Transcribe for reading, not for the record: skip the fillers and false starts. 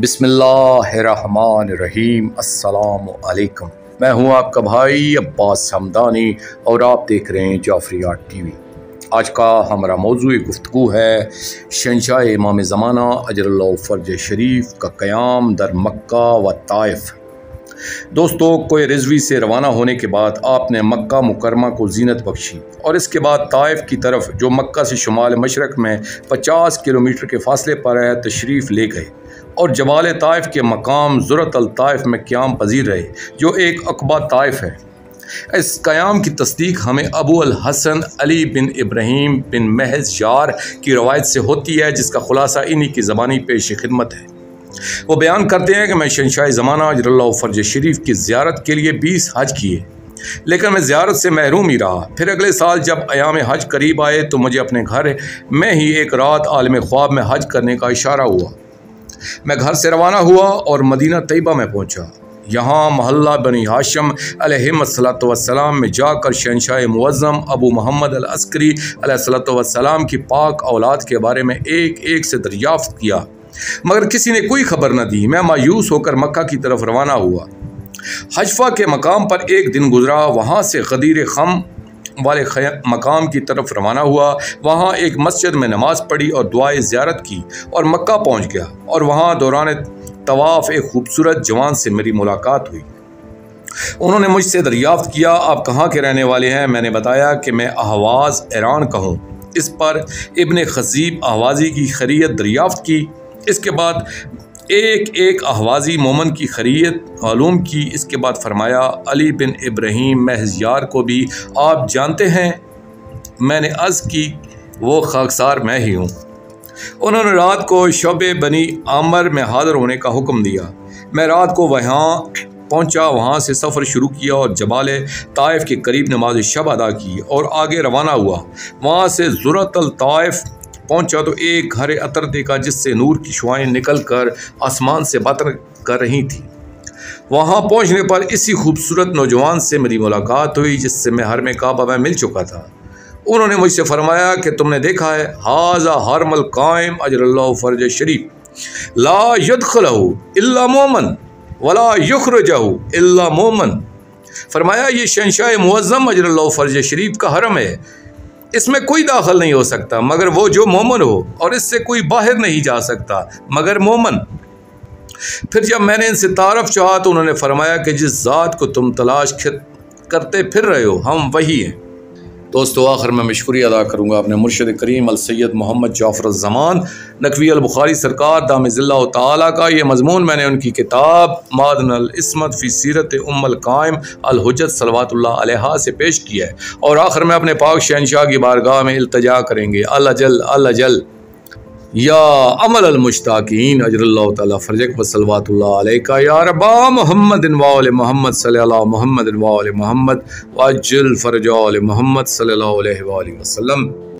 बिस्मिल्लाहिर्रहमानिर्रहीम। अस्सलाम वालेकुम। मैं हूं आपका भाई अब्बास हमदानी और आप देख रहे हैं जाफरिया टीवी। आज का हमारा मौजूद गुफ्तगू है शहंशाह इमाम ज़माना अजरल्लाहु फ़र्ज शरीफ का क़याम दर मक्का व ताइफ़। दोस्तों, कोई रिजवी से रवाना होने के बाद आपने मक्का मुकरमा को जीनत बख्शी और इसके बाद ताइफ़ की तरफ, जो मक्का से शुमाल मशरक़ में 50 किलोमीटर के फासले पर है, तशरीफ़ ले गए और जबाल ताइफ़ के मकाम ज़ुरत अल ताइफ़ में क़याम पजीर रहे, जो एक अक़बा ताइफ़ है। इस क़याम की तस्दीक हमें अबू अल हसन अली बिन इब्राहीम बिन महज़ यार की रवायत से होती है, जिसका ख़ुलासा इन्हीं की ज़बानी पेश खिदमत है। वो बयान करते हैं कि मैं शहंशाह ज़माना अजरल्लाहु फ़र्ज शरीफ की ज़ियारत के लिए 20 हज किए, लेकिन मैं ज़ियारत से महरूम ही रहा। फिर अगले साल जब अयाम हज करीब आए तो मुझे अपने घर में ही एक रात आलम ख्वाब में हज करने का इशारा हुआ। मैं घर से रवाना हुआ और मदीना तैयबा में पहुंचा। यहाँ महल्ला बनी हाशिम अलैहिस्सलातु वस्सलाम में जाकर शहंशाह मुअज़्ज़म अबू मोहम्मद अल अस्करी अलैहिस्सलातु वस्सलाम की पाक औलाद के बारे में एक एक से दरियाफ्त किया, मगर किसी ने कोई खबर न दी। मैं मायूस होकर मक्का की तरफ रवाना हुआ। हजफा के मकाम पर एक दिन गुजरा, वहाँ से गदीर खम वाले मकाम की तरफ रवाना हुआ। वहाँ एक मस्जिद में नमाज़ पढ़ी और दुआए ज़ियारत की और मक्का पहुँच गया और वहाँ दौरान तवाफ़ एक खूबसूरत जवान से मेरी मुलाकात हुई। उन्होंने मुझसे दरियाफ़्त किया, आप कहाँ के रहने वाले हैं? मैंने बताया कि मैं अहवाज़ ईरान का हूँ। इस पर इब्न खज़ीब अहवाज़ी की खैरियत दरियाफ़्त की। इसके बाद एक एक अहवाज़ी मोमन की खैरियत मालूम की। इसके बाद फरमाया, अली बिन इब्राहीम महज़ यार को भी आप जानते हैं? मैंने अर्ज़ की, वो खाकसार मैं ही हूँ। उन्होंने रात को शोबे बनी आमर में हाज़िर होने का हुक्म दिया। मैं रात को वहाँ पहुँचा, वहाँ से सफ़र शुरू किया और जबाल ताइफ़ के करीब नमाज शब अदा की और आगे रवाना हुआ। वहाँ से ज़ुरत अल ताइफ़ पहुँचा तो एक घर अतर देखा, जिससे नूर की शुआएँ निकल कर आसमान से बातें कर रही थी। वहाँ पहुँचने पर इसी खूबसूरत नौजवान से मेरी मुलाकात हुई, जिससे मैं हरम काबा में मिल चुका था। उन्होंने मुझसे फरमाया कि तुमने देखा है, हाज़ा हरमल कायम अजरल्लाहु फ़र्ज शरीफ ला यदखलहु इल्ला मोमन वला युखरजहु इल्ला मोमन। फरमाया, ये शहंशाह मुअज़्ज़म अजरल्लाहु फ़र्ज शरीफ का हरम है, इसमें कोई दाखिल नहीं हो सकता मगर वो जो मोमन हो, और इससे कोई बाहर नहीं जा सकता मगर मोमन। फिर जब मैंने इनसे तारफ़ चाहा तो उन्होंने फरमाया कि जिस ज़ात को तुम तलाश करते फिर रहे हो, हम वही हैं। दोस्तों, आखिर में मैं शुक्रिया अदा करूँगा अपने मुर्शिद करीम अल सैयद मोहम्मद जाफ़र ज़मान नकवी अल बुखारी सरकार दामिज़िल्लाहु ताला का। ये मज़मून मैंने उनकी किताब मादन अल इस्मत फ़ी सीरत उम्मुल कायम अल हुज्जत सलवातुल्लाह अलैहा से पेश किया है। और आखिर में अपने पाक शहंशाह की बारगाह में इल्तिजा करेंगे, अल अजल या अमल अल मुश्ताकीन अजरल्लाहु ताला फ़र्जक व सलवातुल्लाह अलैका या रब्बा मुहम्मदिन व आले मुहम्मद सल्लल्लाहु मुहम्मदिन व आले मुहम्मद व अज्जिल फ़रजा आले मुहम्मद सल्लल्लाहु अलैहि व आलिहि वसल्लम।